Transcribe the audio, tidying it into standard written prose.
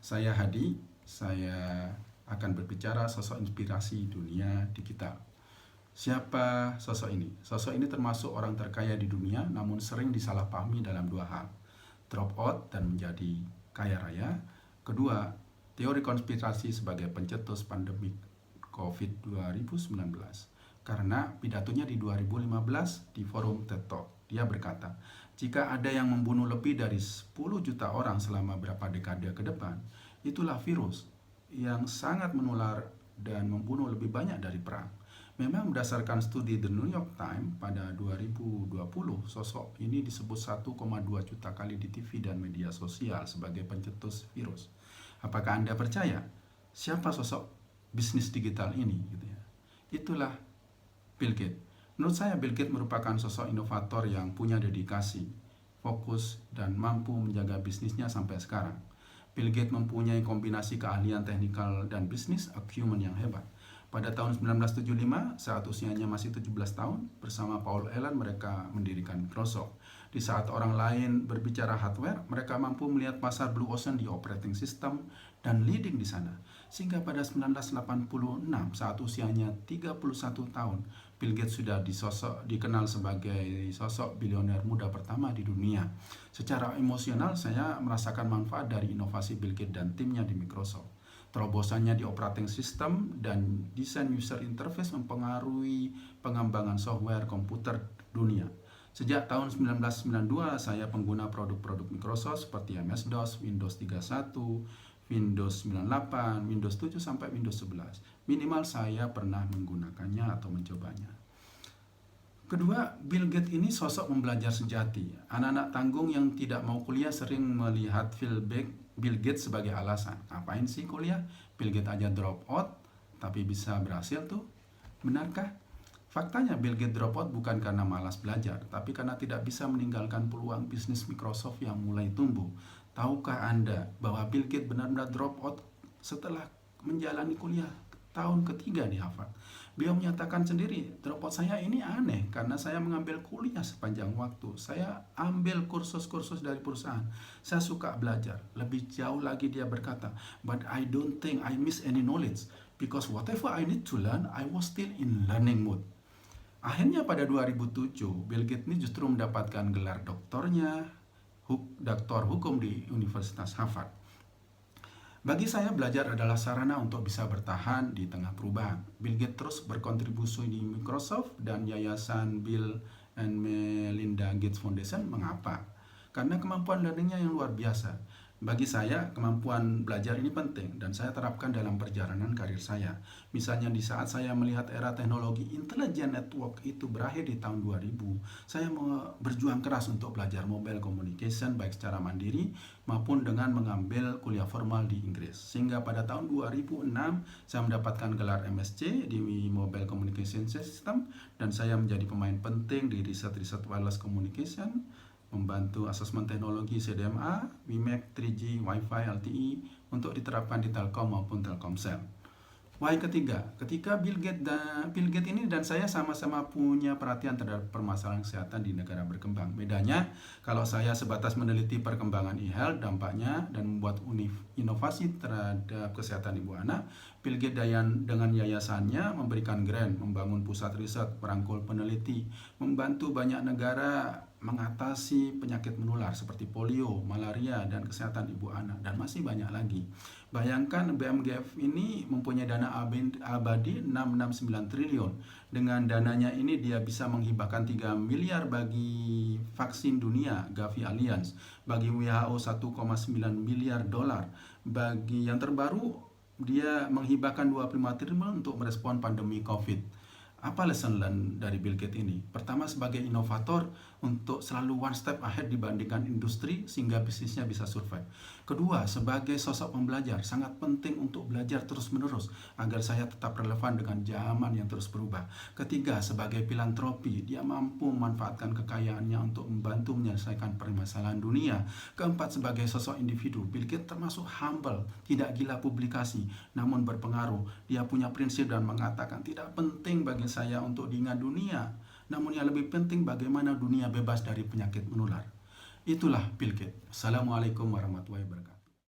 Saya Hadi, saya akan berbicara sosok inspirasi dunia digital. Siapa sosok ini? Sosok ini termasuk orang terkaya di dunia, namun sering disalahpahami dalam dua hal. Drop out dan menjadi kaya raya. Kedua, teori konspirasi sebagai pencetus pandemi COVID 2019. Karena pidatonya di 2015 di forum TED Talk, dia berkata, jika ada yang membunuh lebih dari 10 juta orang selama beberapa dekade ke depan, itulah virus yang sangat menular dan membunuh lebih banyak dari perang. Memang berdasarkan studi The New York Times pada 2020, sosok ini disebut 1,2 juta kali di TV dan media sosial sebagai pencetus virus. Apakah Anda percaya? Siapa sosok bisnis digital ini? Itulah Bill Gates. Menurut saya Bill Gates merupakan sosok inovator yang punya dedikasi, fokus, dan mampu menjaga bisnisnya sampai sekarang. Bill Gates mempunyai kombinasi keahlian teknikal dan bisnis acumen yang hebat. Pada tahun 1975, saat usianya masih 17 tahun, bersama Paul Allen mereka mendirikan Microsoft. Di saat orang lain berbicara hardware, mereka mampu melihat pasar Blue Ocean di operating system dan leading di sana. Sehingga pada 1986, saat usianya 31 tahun, Bill Gates sudah dikenal sebagai sosok bilioner muda pertama di dunia. Secara emosional, saya merasakan manfaat dari inovasi Bill Gates dan timnya di Microsoft. Terobosannya di operating system dan desain user interface mempengaruhi pengembangan software komputer dunia. Sejak tahun 1992, saya pengguna produk-produk Microsoft seperti MS-DOS, Windows 31, Windows 98, Windows 7 sampai Windows 11. Minimal saya pernah menggunakannya atau mencobanya. Kedua, Bill Gates ini sosok pembelajar sejati. Anak-anak tanggung yang tidak mau kuliah sering melihat Bill Gates sebagai alasan. Ngapain sih kuliah? Bill Gates aja drop out, tapi bisa berhasil tuh. Benarkah? Faktanya Bill Gates drop out bukan karena malas belajar, tapi karena tidak bisa meninggalkan peluang bisnis Microsoft yang mulai tumbuh. Tahukah Anda bahwa Bill Gates benar-benar drop out setelah menjalani kuliah tahun ketiga di Harvard? Beliau menyatakan sendiri, drop out saya ini aneh karena saya mengambil kuliah sepanjang waktu. Saya ambil kursus-kursus dari perusahaan. Saya suka belajar. Lebih jauh lagi dia berkata, but I don't think I miss any knowledge because whatever I need to learn, I was still in learning mode. Akhirnya pada 2007, Bill Gates ini justru mendapatkan gelar doktor hukum di Universitas Harvard. Bagi saya, belajar adalah sarana untuk bisa bertahan di tengah perubahan. Bill Gates terus berkontribusi di Microsoft dan yayasan Bill and Melinda Gates Foundation. Mengapa? Karena kemampuan learningnya yang luar biasa. Bagi saya, kemampuan belajar ini penting dan saya terapkan dalam perjalanan karir saya. Misalnya di saat saya melihat era teknologi intelligent network itu berakhir di tahun 2000, saya berjuang keras untuk belajar mobile communication baik secara mandiri maupun dengan mengambil kuliah formal di Inggris. Sehingga pada tahun 2006, saya mendapatkan gelar MSc di Mobile Communication System dan saya menjadi pemain penting di riset-riset wireless communication, membantu asesmen teknologi CDMA, WiMAX, 3G, Wi-Fi, LTE untuk diterapkan di Telkom maupun Telkomsel. Ketiga, ketika Bill Gates ini dan saya sama-sama punya perhatian terhadap permasalahan kesehatan di negara berkembang. Bedanya, kalau saya sebatas meneliti perkembangan e-health, dampaknya, dan membuat inovasi terhadap kesehatan ibu anak, Bill Gates dengan yayasannya memberikan grant, membangun pusat riset, merangkul peneliti, membantu banyak negara mengatasi penyakit menular seperti polio, malaria, dan kesehatan ibu anak, dan masih banyak lagi. Bayangkan BMGF ini mempunyai dana abadi 669 triliun. Dengan dananya ini dia bisa menghibahkan 3 miliar bagi vaksin dunia, Gavi Alliance, bagi WHO 1,9 miliar dolar. Bagi yang terbaru, dia menghibahkan 25 triliun untuk merespon pandemi COVID. Apa lesson learned dari Bill Gates ini? Pertama, sebagai inovator untuk selalu one step ahead dibandingkan industri sehingga bisnisnya bisa survive. Kedua, sebagai sosok pembelajar, sangat penting untuk belajar terus-menerus agar saya tetap relevan dengan zaman yang terus berubah. Ketiga, sebagai filantropi, dia mampu memanfaatkan kekayaannya untuk membantu menyelesaikan permasalahan dunia. Keempat, sebagai sosok individu, Bill Gates termasuk humble, tidak gila publikasi, namun berpengaruh. Dia punya prinsip dan mengatakan tidak penting bagi saya untuk diingat dunia, namun yang lebih penting bagaimana dunia bebas dari penyakit menular. Itulah Bill Gates. Assalamualaikum warahmatullahi wabarakatuh.